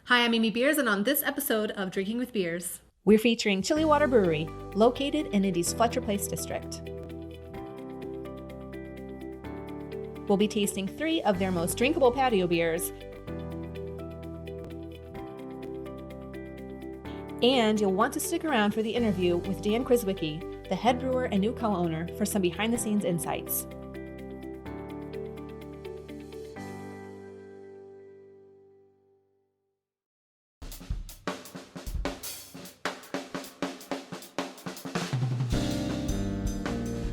Hi, I'm Amy Beers, and on this episode of Drinking with Beers, we're featuring Chili Water Brewery, located in Indy's Fletcher Place district. We'll be tasting 3 of their most drinkable patio beers, and you'll want to stick around for the interview with Dan Criswicky, the head brewer and new co-owner, for some behind-the-scenes insights.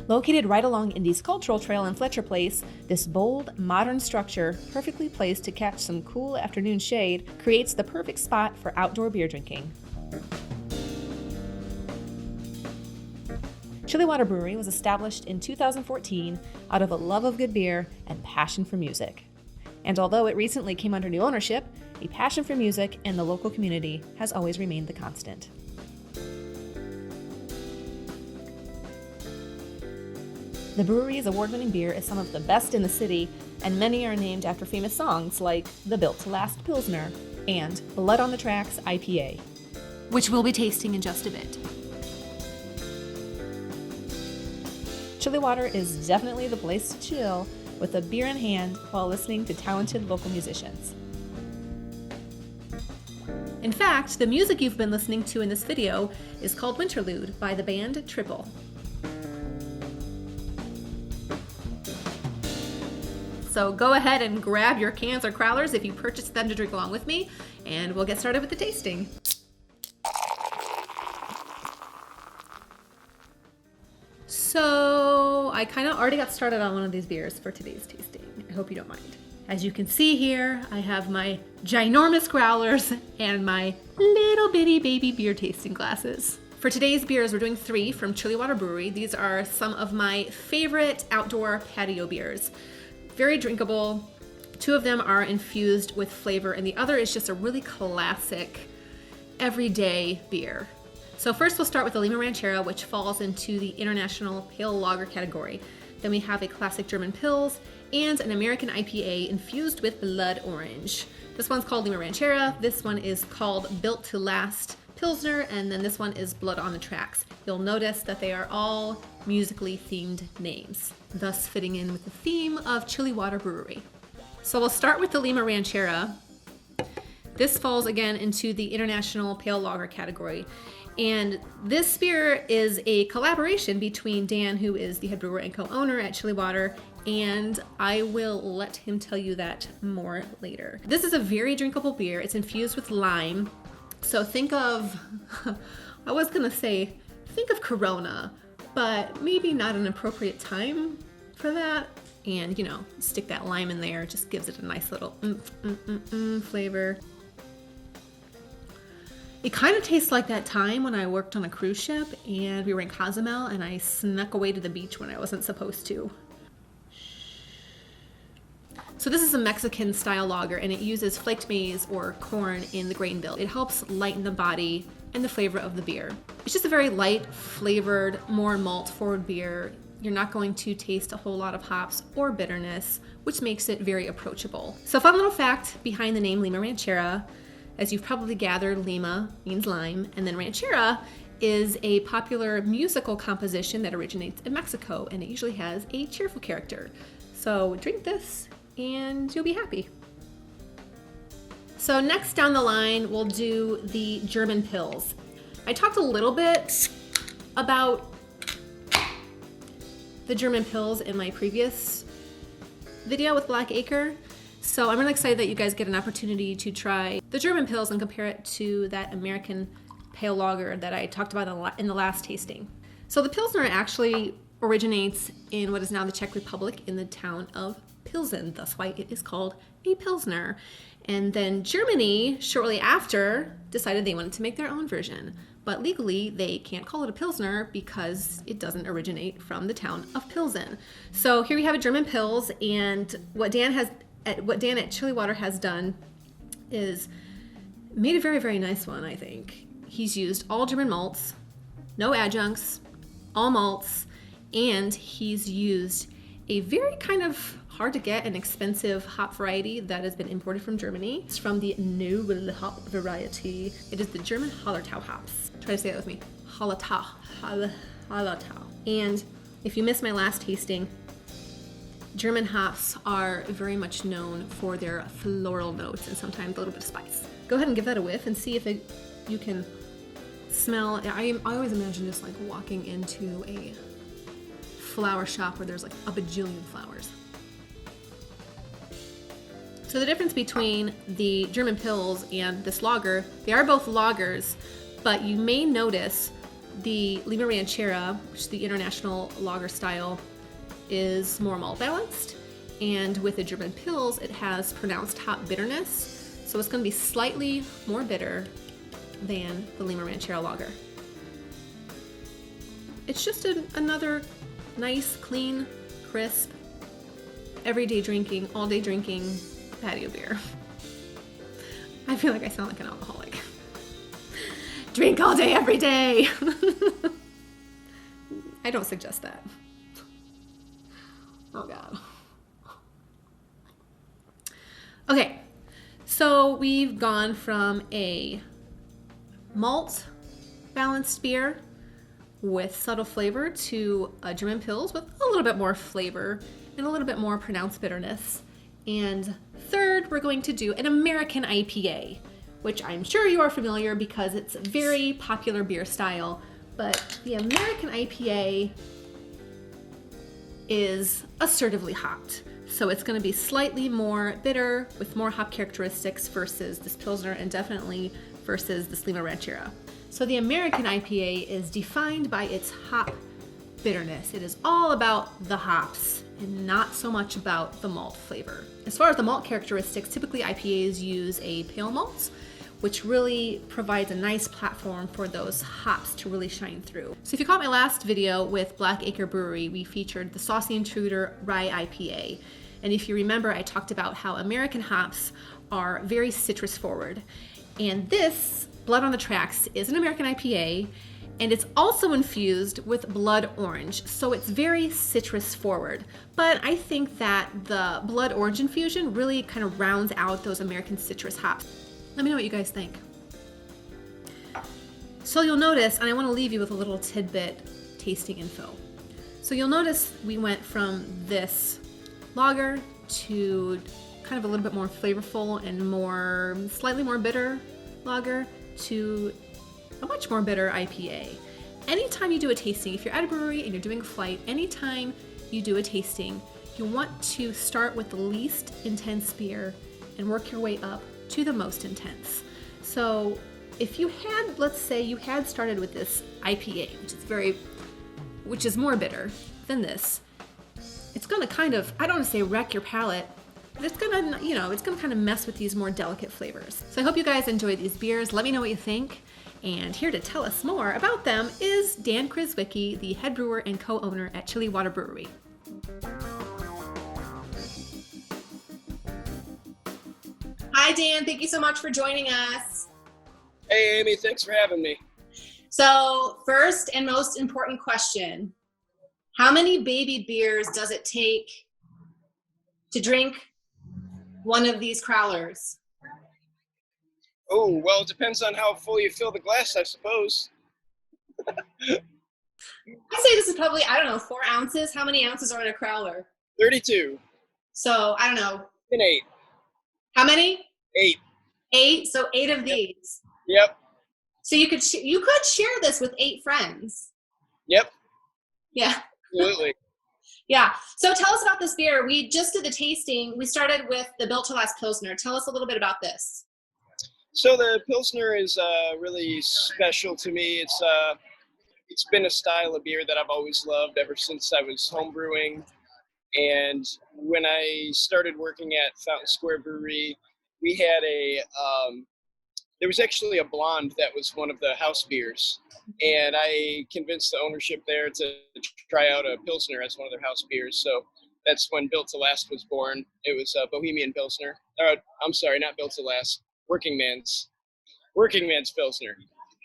Located right along Indy's Cultural Trail in Fletcher Place, this bold, modern structure, perfectly placed to catch some cool afternoon shade, creates the perfect spot for outdoor beer drinking. Chili Water Brewery was established in 2014 out of a love of good beer and passion for music. And although it recently came under new ownership, a passion for music and the local community has always remained the constant. The brewery's award-winning beer is some of the best in the city, and many are named after famous songs like the Built to Last Pilsner and Blood on the Tracks IPA, which we'll be tasting in just a bit. Chili Water is definitely the place to chill with a beer in hand while listening to talented local musicians. In fact, the music you've been listening to in this video is called Winterlude by the band Triple. So go ahead and grab your cans or crowlers if you purchased them to drink along with me, and we'll get started with the tasting. So I kind of already got started on one of these beers for today's tasting. I hope you don't mind. As you can see here, I have my ginormous growlers and my little bitty baby beer tasting glasses. For today's beers, we're doing 3 from Chili Water Brewery. These are some of my favorite outdoor patio beers. Very drinkable. 2 of them are infused with flavor, and the other is just a really classic, everyday beer. So first we'll start with the Lima Ranchera, which falls into the International Pale Lager category. Then we have a classic German Pils and an American IPA infused with blood orange. This one's called Lima Ranchera. This one is called Built to Last Pilsner, and then this one is Blood on the Tracks. You'll notice that they are all musically themed names, thus fitting in with the theme of Chili Water Brewery. So we'll start with the Lima Ranchera. This falls again into the International Pale Lager category. And this beer is a collaboration between Dan, who is the head brewer and co-owner at Chili Water, and I will let him tell you that more later. This is a very drinkable beer. It's infused with lime. So think of, I was gonna say, think of Corona, but maybe not an appropriate time for that. And stick that lime in there, just gives it a nice little flavor. It kind of tastes like that time when I worked on a cruise ship and we were in Cozumel and I snuck away to the beach when I wasn't supposed to. So this is a Mexican style lager, and it uses flaked maize or corn in the grain bill. It helps lighten the body and the flavor of the beer. It's just a very light flavored, more malt forward beer. You're not going to taste a whole lot of hops or bitterness, which makes it very approachable. So fun little fact behind the name Lima Ranchera, as you've probably gathered, Lima means lime, and then Ranchera is a popular musical composition that originates in Mexico, and it usually has a cheerful character. So drink this and you'll be happy. So next down the line, we'll do the German Pils. I talked a little bit about the German Pils in my previous video with Black Acre. So I'm really excited that you guys get an opportunity to try the German Pils and compare it to that American Pale Lager that I talked about in the last tasting. So the Pilsner actually originates in what is now the Czech Republic in the town of Pilsen. That's why it is called a Pilsner. And then Germany, shortly after, decided they wanted to make their own version. But legally, they can't call it a Pilsner because it doesn't originate from the town of Pilsen. So here we have a German Pils, and what Dan at Chili Water has done is made a very, very nice one, I think. He's used all German malts, no adjuncts, all malts, and he's used a very kind of hard to get and expensive hop variety that has been imported from Germany. It's from the Noble hop variety. It is the German Hallertau hops. Try to say that with me. Hallertau. Hallertau. And if you missed my last tasting, German hops are very much known for their floral notes and sometimes a little bit of spice. Go ahead and give that a whiff and see if you can smell. I always imagine just like walking into a flower shop where there's like a bajillion flowers. So the difference between the German Pils and this lager, they are both lagers, but you may notice the Lima Ranchera, which is the international lager style, is more malt balanced, and with the German Pils it has pronounced hop bitterness, so it's going to be slightly more bitter than the Lima Ranchera lager. It's just another nice, clean, crisp, everyday drinking, all day drinking patio beer. I feel like I sound like an alcoholic. Drink all day, every day. I don't suggest that. Oh God. Okay, so we've gone from a malt balanced beer with subtle flavor to a German Pils with a little bit more flavor and a little bit more pronounced bitterness. And third, we're going to do an American IPA, which I'm sure you are familiar because it's a very popular beer style, but the American IPA is assertively hopped. So it's going to be slightly more bitter with more hop characteristics versus this Pilsner and definitely versus this Lima Ranchera. So the American IPA is defined by its hop bitterness. It is all about the hops and not so much about the malt flavor. As far as the malt characteristics, typically IPAs use a pale malt, which really provides a nice platform for those hops to really shine through. So if you caught my last video with Blackacre Brewery, we featured the Saucy Intruder Rye IPA. And if you remember, I talked about how American hops are very citrus forward. And this, Blood on the Tracks, is an American IPA, and it's also infused with blood orange, so it's very citrus forward. But I think that the blood orange infusion really kind of rounds out those American citrus hops. Let me know what you guys think. So you'll notice, and I want to leave you with a little tidbit tasting info. So you'll notice we went from this lager to kind of a little bit more flavorful and more, slightly more bitter lager to a much more bitter IPA. Anytime you do a tasting, if you're at a brewery and you're doing a flight, anytime you do a tasting, you want to start with the least intense beer and work your way up to the most intense. So if you had, let's say you had started with this IPA, which is more bitter than this, it's gonna kind of, I don't want to say wreck your palate, but it's gonna, it's gonna kind of mess with these more delicate flavors. So I hope you guys enjoy these beers. Let me know what you think. And here to tell us more about them is Dan Criswicky, the head brewer and co-owner at Chili Water Brewery. Hi, Dan. Thank you so much for joining us. Hey, Amy. Thanks for having me. So first and most important question, how many baby beers does it take to drink one of these crowlers? Oh, well, it depends on how full you fill the glass, I suppose. I say this is probably, 4 ounces. How many ounces are in a crowler? 32. So, I don't know. And 8. How many? 8. 8, so 8 of these. Yep. So you could share this with 8 friends. Yep. Yeah. Absolutely. Yeah. So tell us about this beer. We just did the tasting. We started with the Built to Last Pilsner. Tell us a little bit about this. So the Pilsner is really special to me. It's been a style of beer that I've always loved ever since I was home brewing. And when I started working at Fountain Square Brewery, we had there was actually a blonde that was one of the house beers. And I convinced the ownership there to try out a Pilsner as one of their house beers. So that's when Built to Last was born. It was a Bohemian Pilsner. I'm sorry, not Built to Last. Working Man's Pilsner.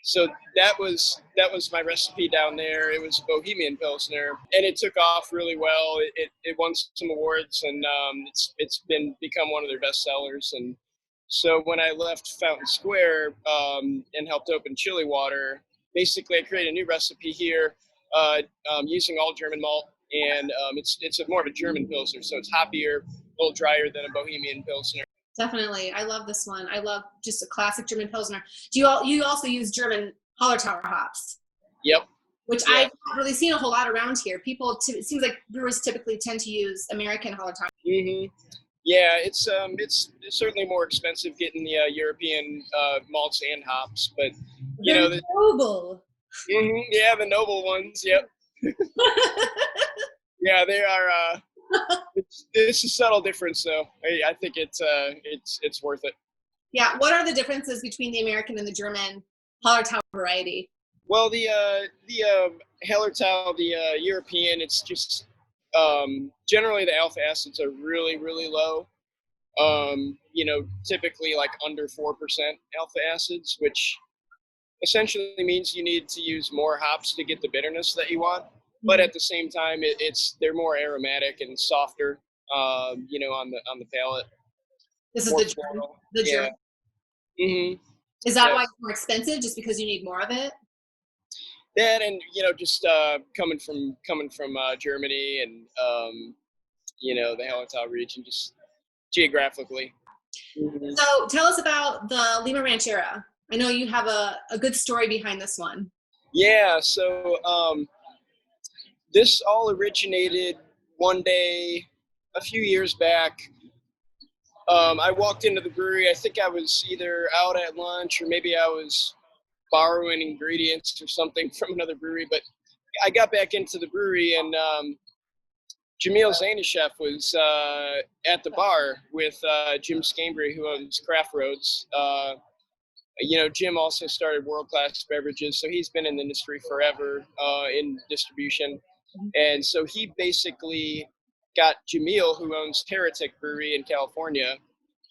So that was my recipe down there. It was a Bohemian Pilsner, and it took off really well. It won some awards, and it's become one of their best sellers. And so when I left Fountain Square and helped open Chili Water, basically I created a new recipe here using all German malt, and it's more of a German Pilsner, so it's hoppier, a little drier than a Bohemian Pilsner. Definitely. I love this one. I love just a classic German Pilsner. You also use German Holler hops? Yep. Which I've not really seen a whole lot around here. It seems like brewers typically tend to use American Holler. Mm-hmm. Yeah, it's certainly more expensive getting the European malts and hops, but you know the noble. Yeah, the noble ones. Yep. Yeah, they are. It's a subtle difference, though. I think it's worth it. Yeah. What are the differences between the American and the German Hallertau variety? Well, the Hallertau, the European, it's just generally the alpha acids are really, really low. Typically like under 4% alpha acids, which essentially means you need to use more hops to get the bitterness that you want. But at the same time, they're more aromatic and softer, on the palate. This is the German. Mm-hmm. Is that why it's more expensive, just because you need more of it? That, and just coming from Germany and the Hallertau region, just geographically. Mm-hmm. So tell us about the Lima Ranchera. I know you have a good story behind this one. Yeah, so this all originated one day a few years back. I walked into the brewery. I think I was either out at lunch or maybe I was borrowing ingredients or something from another brewery. But I got back into the brewery, and Jamil Zainashev was at the bar with Jim Scambry, who owns Craft Roads. Jim also started World Class Beverages, so he's been in the industry forever in distribution. And so he basically got Jamil, who owns Heretic Brewery in California,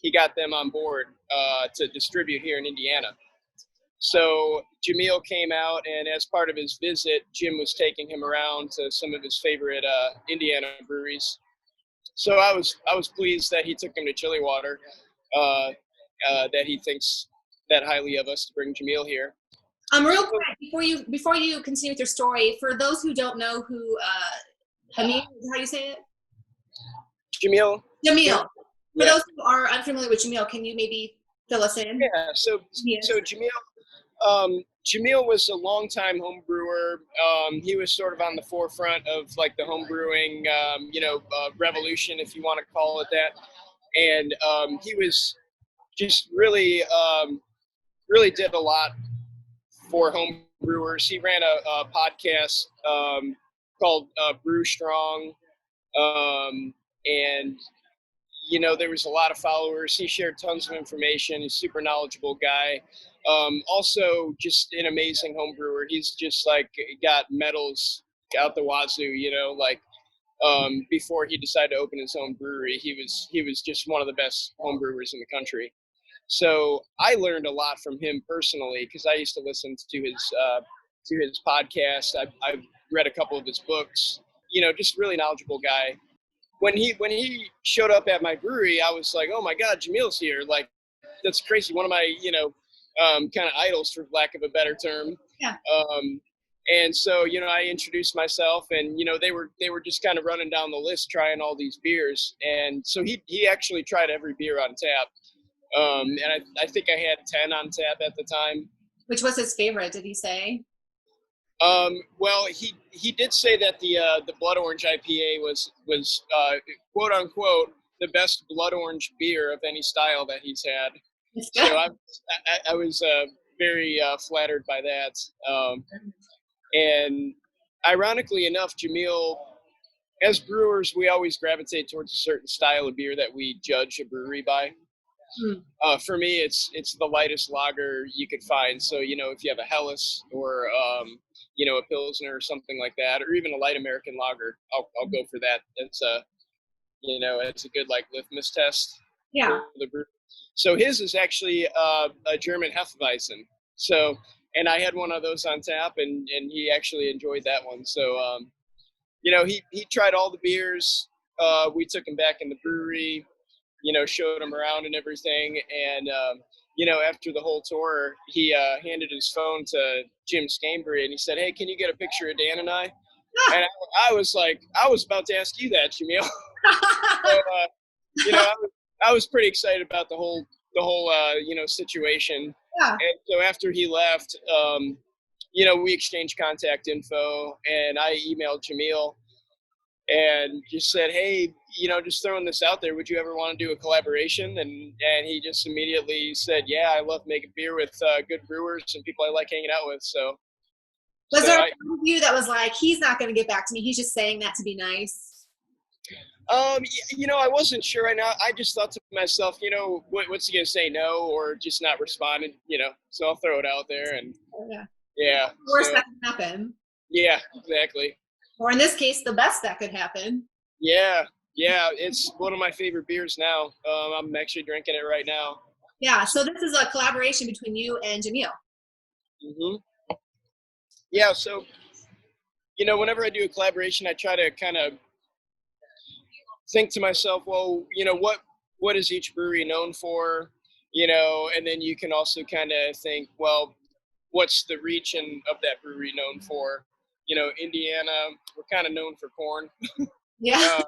he got them on board to distribute here in Indiana. So Jamil came out, and as part of his visit, Jim was taking him around to some of his favorite Indiana breweries. So I was pleased that he took him to Chili Water, that he thinks that highly of us to bring Jamil here. Real quick, before you continue with your story, for those who don't know who Hamid is, how you say it? Jamil. Yeah. For those who are unfamiliar with Jamil, can you maybe fill us in? Yeah. So Jamil was a longtime home brewer. He was sort of on the forefront of like the home brewing, revolution, if you want to call it that. And he was just really did a lot for home brewers. He ran a podcast called Brew Strong, and there was a lot of followers. He shared tons of information. He's a super knowledgeable guy. Also, just an amazing home brewer. He's just like got medals out the wazoo. Before he decided to open his own brewery, he was just one of the best home brewers in the country. So I learned a lot from him personally because I used to listen to his podcast. I've read a couple of his books. Just really knowledgeable guy. When he showed up at my brewery, I was like, oh my God, Jamil's here! Like, that's crazy. One of my kind of idols, for lack of a better term. Yeah. And so I introduced myself, and they were just kind of running down the list, trying all these beers, and so he actually tried every beer on tap. And I think I had 10 on tap at the time. Which was his favorite, did he say? Well, he did say that the Blood Orange IPA was quote unquote the best blood orange beer of any style that he's had. So I was very flattered by that. And ironically enough, Jamil, as brewers, we always gravitate towards a certain style of beer that we judge a brewery by. For me, it's the lightest lager you could find. So, if you have a Helles or, a Pilsner or something like that, or even a light American lager, I'll go for that. It's it's a good like litmus test. Yeah. For the brew. So his is actually a German Hefeweizen. So and I had one of those on tap, and he actually enjoyed that one. So, you know, he tried all the beers. We took him back in the brewery, you know, showed him around and everything. And, you know, after the whole tour, he handed his phone to Jim Scambry, and he said, "Hey, can you get a picture of Dan and I?" And I was like, I was about to ask you that, Jamil. So, you know, I was pretty excited about the whole you know, situation. Yeah. And so after he left, you know, we exchanged contact info, and I emailed Jamil and just said, "Hey, you know, just throwing this out there, would you ever want to do a collaboration?" And he just immediately said, "Yeah, I love making beer with good brewers and people I like hanging out with." So Was there a part of you that was like, he's not going to get back to me, he's just saying that to be nice? you know, I wasn't sure right now. I just thought to myself, you know, what's he gonna say, no, or just not responding? You know, so I'll throw it out there, and yeah. Worst that can happen. Yeah, exactly. Or in this case, the best that could happen. Yeah, it's one of my favorite beers now. I'm actually drinking it right now. Yeah, so this is a collaboration between you and Jamil. Mm-hmm. Yeah, so, you know, whenever I do a collaboration, I try to kind of think to myself, well, you know, what is each brewery known for? You know, and then you can also kind of think, well, what's the region of that brewery known for? You know, Indiana, we're kind of known for corn. Yeah.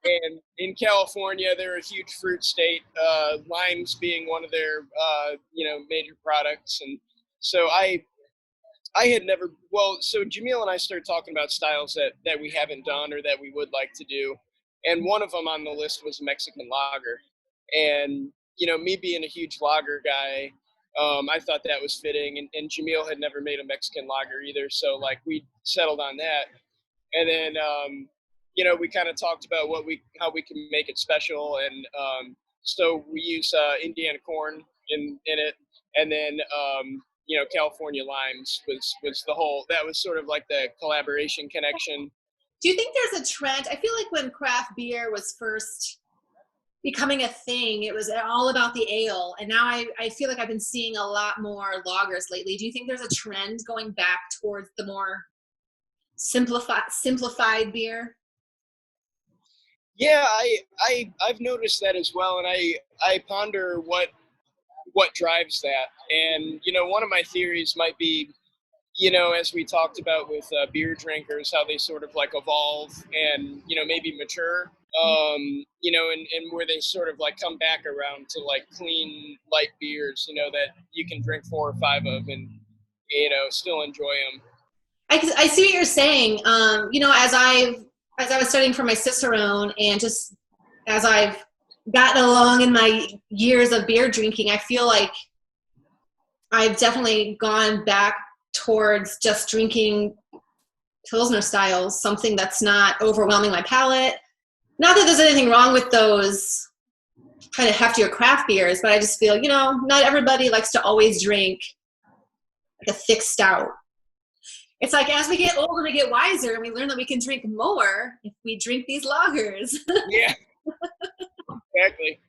And in California, they're a huge fruit state, limes being one of their, you know, major products. And so I had never, well, so Jamil and I started talking about styles that we haven't done or that we would like to do. And one of them on the list was Mexican lager. And, you know, me being a huge lager guy, I thought that was fitting. And Jamil had never made a Mexican lager either. So, like, we settled on that. And then, you know, we kind of talked about how we can make it special. And so we use Indiana corn in it. And then, you know, California limes was the whole, that was sort of like the collaboration connection. Do you think there's a trend? I feel like when craft beer was first becoming a thing, it was all about the ale. And now I feel like I've been seeing a lot more lagers lately. Do you think there's a trend going back towards the more simplified beer? Yeah, I've noticed that as well. And I ponder what drives that. And, you know, one of my theories might be, you know, as we talked about with beer drinkers, how they sort of like evolve and, you know, maybe mature, you know, and where they sort of like come back around to like clean, light beers, you know, that you can drink 4 or 5 of and, you know, still enjoy them. I see what you're saying. You know, as I was studying for my Cicerone, and just as I've gotten along in my years of beer drinking, I feel like I've definitely gone back towards just drinking Pilsner styles, something that's not overwhelming my palate. Not that there's anything wrong with those kind of heftier craft beers, but I just feel, you know, not everybody likes to always drink like a thick stout. It's like as we get older, we get wiser, and we learn that we can drink more if we drink these lagers. Yeah, exactly.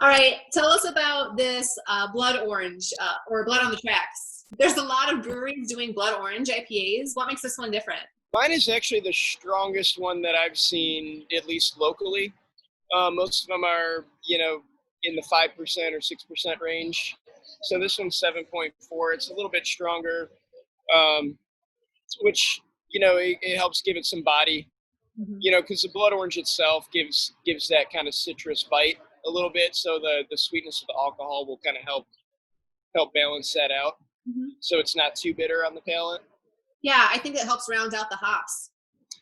All right, tell us about this Blood Orange or Blood on the Tracks. There's a lot of breweries doing Blood Orange IPAs. What makes this one different? Mine is actually the strongest one that I've seen, at least locally. Most of them are, you know, in the 5% or 6% range. So this one's 7.4. It's a little bit stronger, which, you know, it helps give it some body. Mm-hmm. You know, because the blood orange itself gives that kind of citrus bite a little bit. So the sweetness of the alcohol will kind of help balance that out. Mm-hmm. So it's not too bitter on the palate. Yeah, I think it helps round out the hops.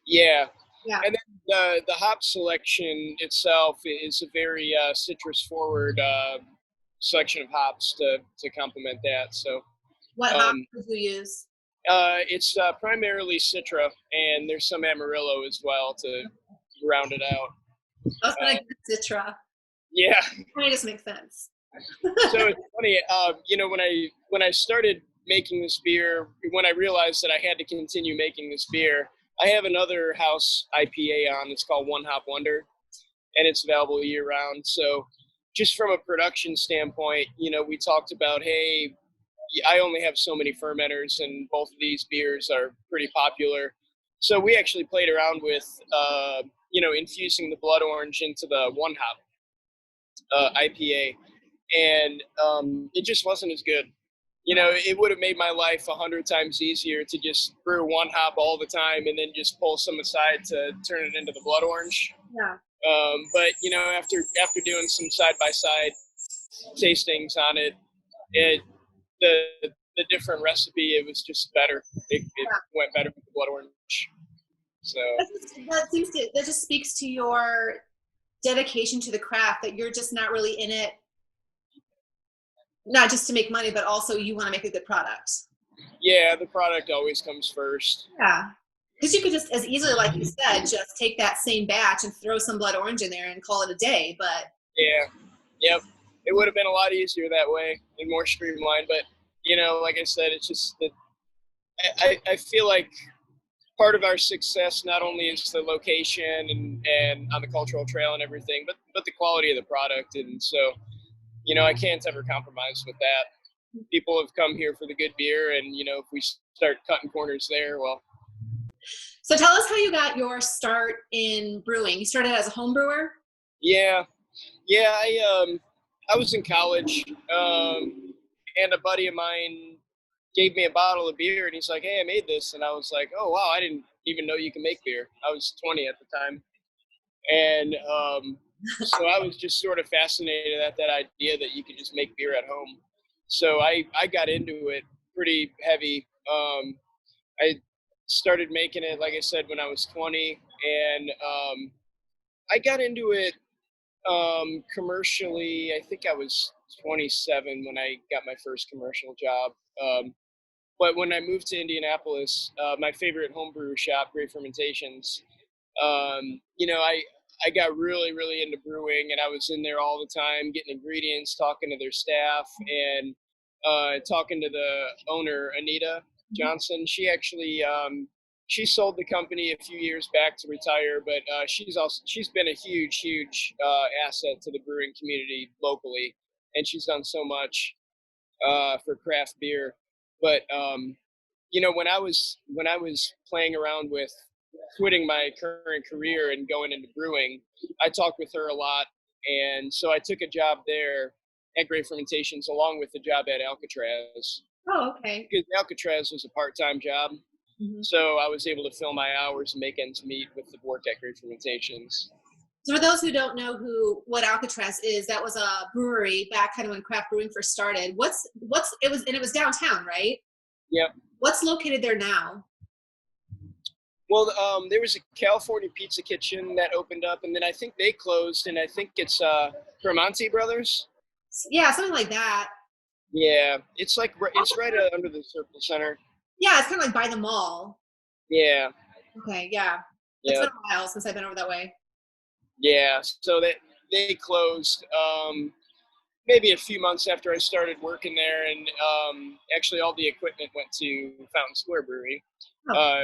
Yeah. Yeah. And then the hop selection itself is a very citrus forward selection of hops to complement that. So what hops do you use? It's primarily Citra, and there's some Amarillo as well to round it out. I was gonna get Citra. Yeah. It just makes sense. So it's funny, you know, when I started making this beer, when I realized that I had to continue making this beer, I have another house IPA on. It's called One Hop Wonder, and it's available year round. So just from a production standpoint, you know, we talked about, hey, I only have so many fermenters, and both of these beers are pretty popular. So we actually played around with, infusing the blood orange into the one hop IPA, and it just wasn't as good. It would have made my life 100 times easier to just brew one hop all the time and then just pull some aside to turn it into the blood orange. Yeah. But after doing some side by side tastings on it, the different recipe, it was just better. It went better with the blood orange. So That just speaks to your dedication to the craft, that you're just not really in it not just to make money, but also you want to make a good product. Yeah, the product always comes first. Yeah. Because you could just as easily, like you said, just take that same batch and throw some blood orange in there and call it a day. But yep, it would have been a lot easier that way and more streamlined. But like I said, it's just that I feel like part of our success not only is the location and on the cultural trail and everything, but the quality of the product. And so, I can't ever compromise with that. People have come here for the good beer, and if we start cutting corners there, well. So tell us how you got your start in brewing. You started as a home brewer? Yeah. I was in college, and a buddy of mine gave me a bottle of beer, and he's like, "Hey, I made this," and I was like, "Oh wow, I didn't even know you can make beer." I was 20 at the time, and so I was just sort of fascinated at that idea that you could just make beer at home. So I got into it pretty heavy. I started making it, like I said, when I was 20, and I got into it commercially. I think I was 27 when I got my first commercial job. But when I moved to Indianapolis, my favorite homebrew shop, Great Fermentations, I got really, really into brewing, and I was in there all the time, getting ingredients, talking to their staff, and talking to the owner, Anita Johnson. She actually she sold the company a few years back to retire, but she's been a huge asset to the brewing community locally, and she's done so much for craft beer. But when I was playing around with quitting my current career and going into brewing, I talked with her a lot, and so I took a job there at Great Fermentations along with the job at Alcatraz. Oh, okay. Because Alcatraz was a part-time job, so I was able to fill my hours and make ends meet with the work at Great Fermentations. So for those who don't know what Alcatraz is, that was a brewery back kind of when craft brewing first started. It was downtown, right? Yep. What's located there now? Well, there was a California Pizza Kitchen that opened up, and then I think they closed, and I think it's Bramante Brothers. Yeah, something like that. Yeah, it's right under the Circle Center. Yeah, it's kind of like by the mall. Yeah. Okay, yeah. It's been a while since I've been over that way. Yeah, so they closed maybe a few months after I started working there, and actually all the equipment went to Fountain Square Brewery,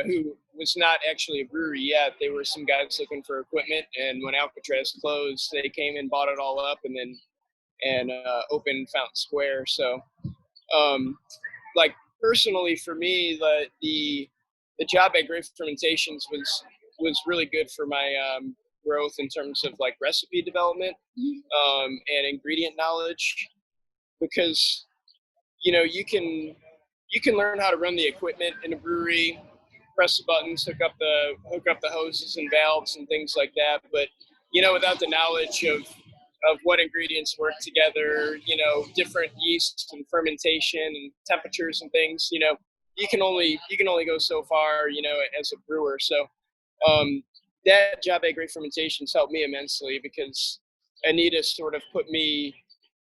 who was not actually a brewery yet. They were some guys looking for equipment, and when Alcatraz closed, they came and bought it all up, and then opened Fountain Square. So, like personally for me, the job at Great Fermentations was really good for my growth in terms of like recipe development and ingredient knowledge, because you can learn how to run the equipment in a brewery, press the buttons, hook up the hoses and valves and things like that, but without the knowledge of what ingredients work together, different yeasts and fermentation and temperatures and things, you can only go so far, as a brewer. So that job at Great Fermentations helped me immensely, because Anita sort of put me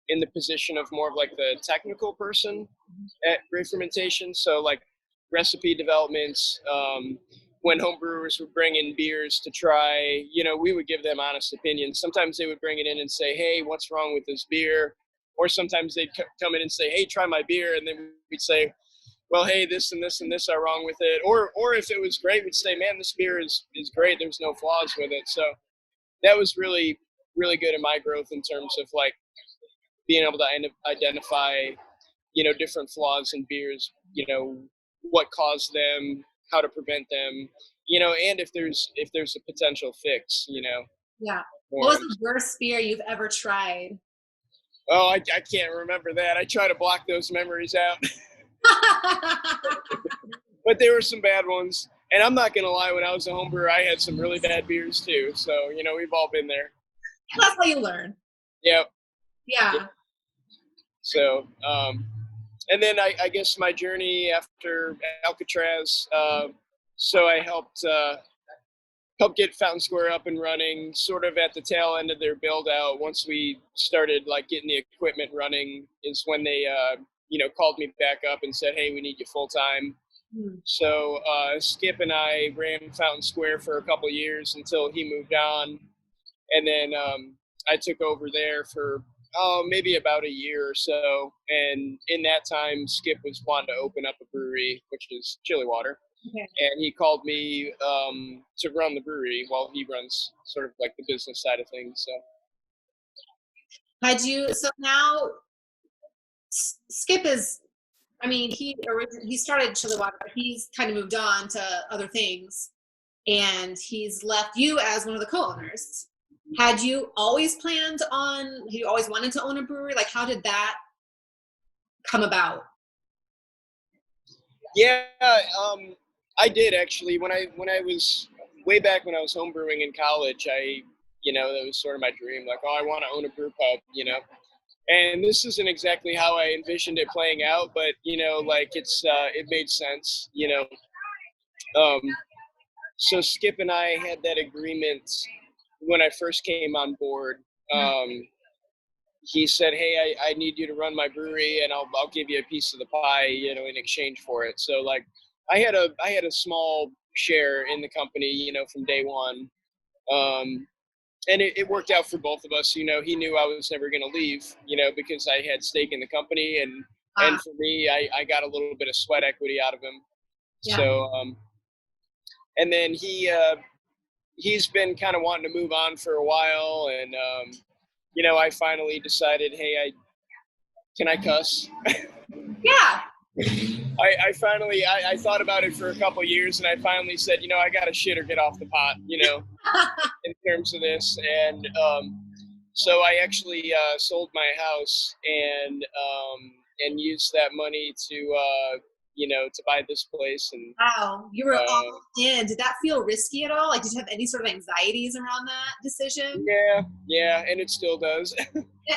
in the position of more of like the technical person at Great Fermentations. So like recipe developments, when home brewers would bring in beers to try, we would give them honest opinions. Sometimes they would bring it in and say, "Hey, what's wrong with this beer?" Or sometimes they'd come in and say, "Hey, try my beer." And then we'd say, "Well, hey, this and this and this are wrong with it." Or if it was great, we'd say, "Man, this beer is great. There's no flaws with it." So that was really, really good in my growth in terms of like being able to identify, different flaws in beers, what caused them, how to prevent them, and if there's a potential fix, Yeah. for What was 'em. the worst beer you've ever tried? Oh, I can't remember that. I try to block those memories out, but there were some bad ones. And I'm not gonna lie, when I was a home brewer, I had some really bad beers too. So we've all been there. That's how you learn. Yep. Yeah. So, and then I guess my journey after Alcatraz. So I helped get Fountain Square up and running, sort of at the tail end of their build out. Once we started like getting the equipment running, is when they called me back up and said, "Hey, we need you full time." So Skip and I ran Fountain Square for a couple years until he moved on, and then I took over there for maybe about a year or so. And in that time, Skip was wanting to open up a brewery, which is Chili Water. Okay. And he called me to run the brewery while he runs sort of like the business side of things. So now Skip is, I mean, he started Chili Water, but he's kind of moved on to other things, and he's left you as one of the co-owners. Had you always wanted to own a brewery? Like, how did that come about? Yeah, I did actually. When I was way back when I was homebrewing in college, that was sort of my dream. Like, oh, I want to own a brew pub. And this isn't exactly how I envisioned it playing out, but like it made sense. So Skip and I had that agreement when I first came on board. He said, "Hey, I need you to run my brewery, and I'll give you a piece of the pie, in exchange for it." So like, I had a small share in the company, from day one, and it worked out for both of us. He knew I was never going to leave, because I had stake in the company, and for me, I got a little bit of sweat equity out of him. Yeah. So and then he's been kind of wanting to move on for a while, and I finally decided, hey, can I cuss? Yeah. I finally I thought about it for a couple of years, and I finally said, I got to shit or get off the pot, in terms of this. And so I actually sold my house and used that money to buy this place. And Wow, you were all in. Did that feel risky at all? Like, did you have any sort of anxieties around that decision? Yeah, and it still does.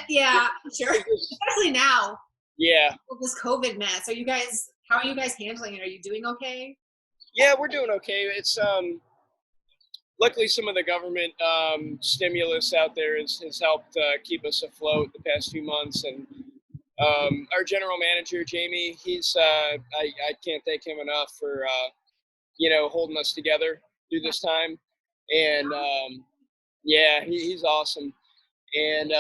Yeah, sure. Especially now. Yeah. With this COVID mess. How are you guys handling it? Are you doing okay? Yeah, we're doing okay. It's luckily some of the government stimulus out there has helped keep us afloat the past few months. And our general manager, Jamie, I can't thank him enough for holding us together through this time. And yeah, he's awesome. And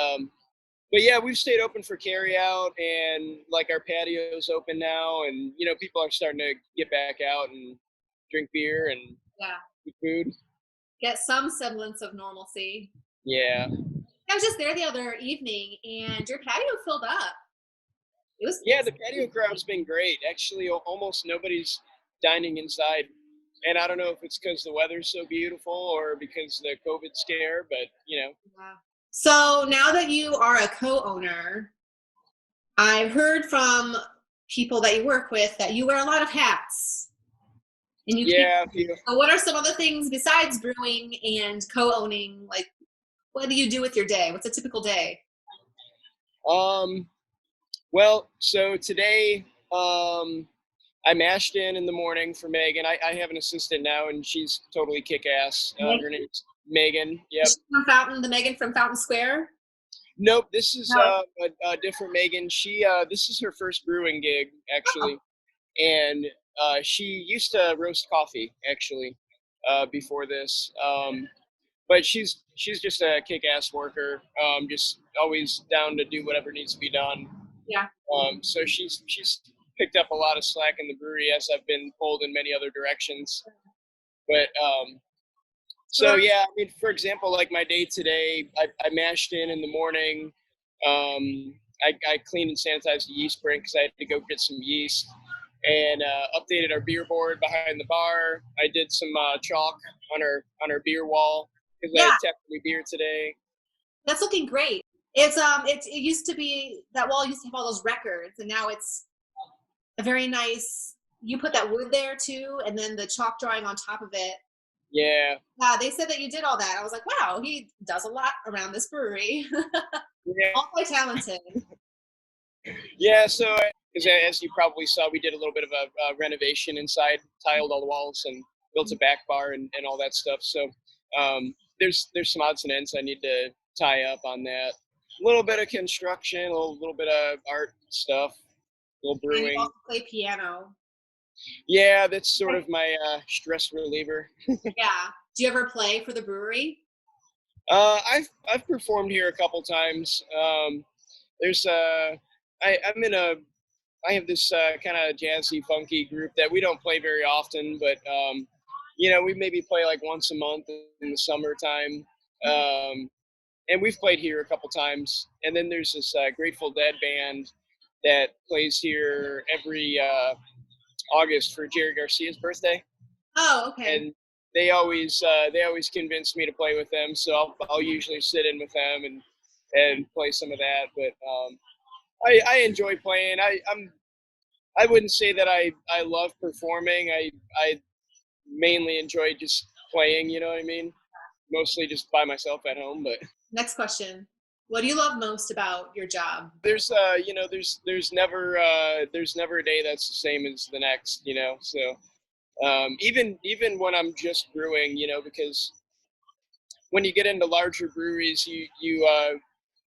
but yeah, we've stayed open for carry out, and like our patio's open now, and people are starting to get back out and drink beer and eat food. Get some semblance of normalcy. Yeah. I was just there the other evening, and your patio filled up. The patio crowd's been great. Actually, almost nobody's dining inside. And I don't know if it's because the weather's so beautiful or because of the COVID scare, but Yeah. So now that you are a co-owner, I've heard from people that you work with that you wear a lot of hats. And So what are some other things besides brewing and co-owning? Like, what do you do with your day? What's a typical day? Well, so today, I mashed in the morning for Megan. I have an assistant now, and she's totally kick-ass. Her name's Megan. Yep. The Megan from Fountain Square? Nope, this is a different Megan. This is her first brewing gig, actually. And she used to roast coffee, actually, before this. But she's just a kick-ass worker, just always down to do whatever needs to be done. Yeah. So she's picked up a lot of slack in the brewery as I've been pulled in many other directions. But so yeah, I mean, for example, like my day today, I mashed in the morning. I cleaned and sanitized the yeast brink because I had to go get some yeast, and updated our beer board behind the bar. I did some chalk on our beer wall because I Yeah, had tapped new beer today. that's looking great. It used to be that wall used to have all those records, and now it's a very nice. You put that wood there too, and then the chalk drawing on top of it. Yeah, Yeah, they said that you did all that. I was like, wow, he does a lot around this brewery. yeah, Multi-talented. yeah. So, as you probably saw, we did a little bit of a renovation inside, tiled all the walls, and built a back bar and all that stuff. So, there's some odds and ends I need to tie up on that. A little bit of construction, a little bit of art stuff, a little And you brewing. also play piano. Yeah, that's sort of my stress reliever. Yeah. Do you ever play for the brewery? I've performed here a couple times. There's I'm in a I have this kind of jazzy, funky group that we don't play very often, but we maybe play like once a month in the summertime. And we've played here a couple times. And then there's this Grateful Dead band that plays here every August for Jerry Garcia's birthday. Oh, okay. And they always convince me to play with them, so I'll usually sit in with them and play some of that. But I enjoy playing. I wouldn't say that I love performing. I mainly enjoy just playing. You know what I mean? Mostly just by myself at home. But Next question. What do you love most about your job? there's there's never a day that's the same as the next. So even when I'm just brewing, because when you get into larger breweries,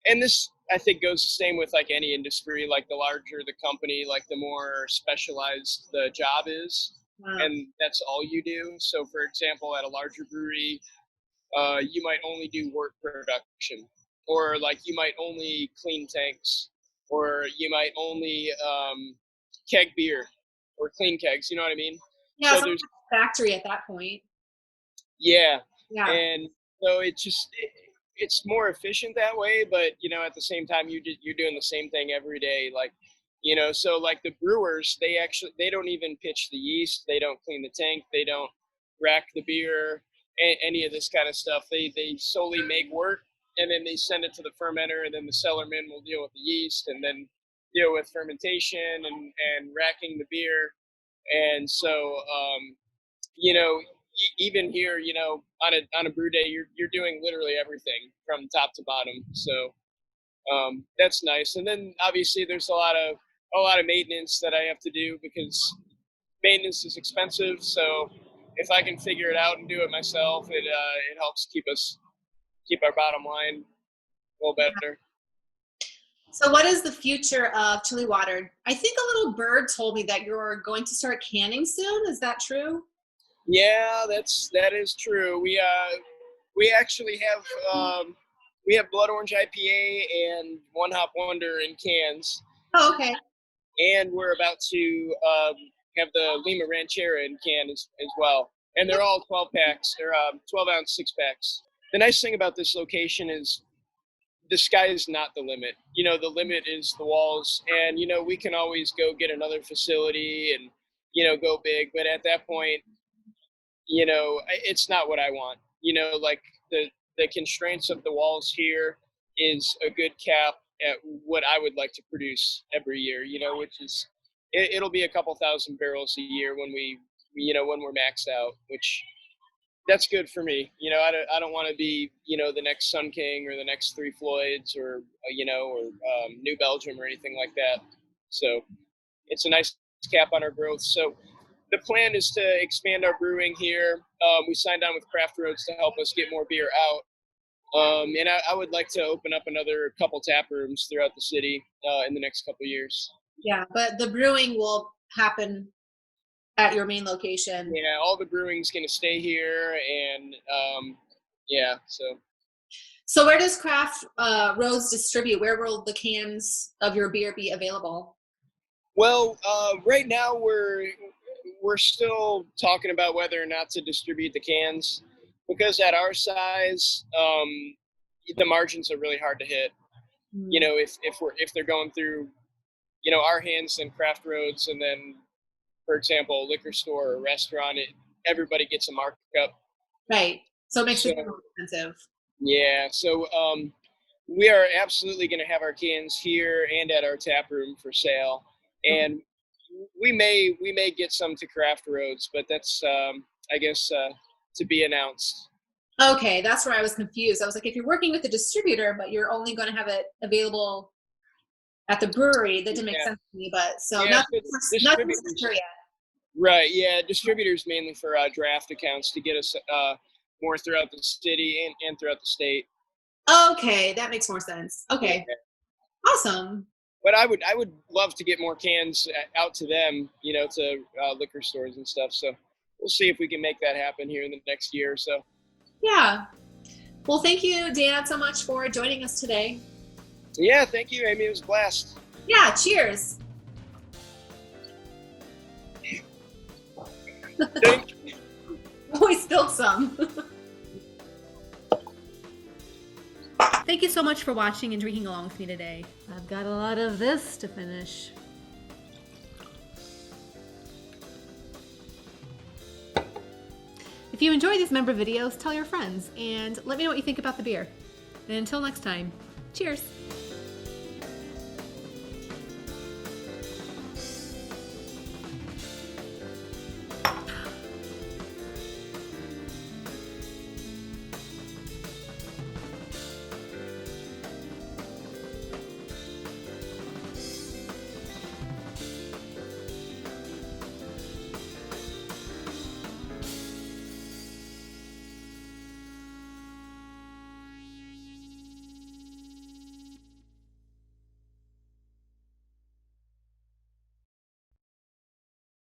and this I think goes the same with like any industry. Like the larger the company, like the more specialized the job is, and that's all you do. So, for example, at a larger brewery, you might only do wort production, or like you might only clean tanks, or you might only keg beer or clean kegs. You know what I mean? Yeah, So so there's factory at that point. Yeah, Yeah. and so it's more efficient that way. But at the same time, you're doing the same thing every day. Like, so like the brewers, they don't even pitch the yeast, they don't clean the tank, they don't rack the beer, any of this kind of stuff. They solely make wort, and then they send it to the fermenter, and then the cellarman will deal with the yeast, and then deal with fermentation and racking the beer. And so even here, on a brew day, you're doing literally everything from top to bottom. So that's nice. And then obviously there's a lot of maintenance that I have to do because maintenance is expensive. So if I can figure it out and do it myself, it helps keep our bottom line a little better. So what is the future of Chili Water? I think a little bird told me that you're going to start canning soon. Is that true? Yeah, that is true. We actually have Blood Orange IPA and One Hop Wonder in cans, Oh, okay. and we're about to have the Lima Ranchera in can as well. And they're all 12 packs. They're 12-ounce 6-packs. The nice thing about this location is the sky is not the limit. The limit is the walls, and we can always go get another facility and go big. But at that point, it's not what I want. Like the constraints of the walls here is a good cap at what I would like to produce every year, which is, it'll be a couple thousand barrels a year when when we're maxed out, which that's good for me. I don't want to be, the next Sun King or the next Three Floyds or New Belgium or anything like that. So it's a nice cap on our growth. So the plan is to expand our brewing here. We signed on with Craft Roads to help us get more beer out. And I would like to open up another couple tap rooms throughout the city in the next couple years. Yeah, but the brewing will happen at your main location. Yeah, all the brewing's going to stay here, and yeah, so. So where does Craft Roads distribute? Where will the cans of your beer be available? Well, right now we're still talking about whether or not to distribute the cans, because at our size, the margins are really hard to hit. you know, if they're going through, you know, our hands and craft roads, and then, for example, a liquor store or a restaurant, everybody gets a markup. Right. So it makes it So more expensive. yeah, so we are absolutely going to have our cans here and at our tap room for sale, and we may get some to craft roads, but that's I guess to be announced. Okay, that's where I was confused. I was like, if you're working with a distributor, but you're only going to have it available at the brewery, that didn't make Yeah. sense to me. But so Yeah, nothing so for distributors, yet. right? Yeah, distributors mainly for draft accounts to get us more throughout the city and throughout the state. Okay, that makes more sense. Okay, Yeah. awesome. But I would love to get more cans out to them, you know, to liquor stores and stuff. So we'll see if we can make that happen here in the next year or so. Yeah. Well, thank you, Dan, so much for joining us today. Yeah, thank you, Amy. It was a blast. Yeah, cheers. Thank you. Oh, we spilled some. Thank you so much for watching and drinking along with me today. I've got a lot of this to finish. If you enjoy these member videos, tell your friends and let me know what you think about the beer. And until next time, cheers.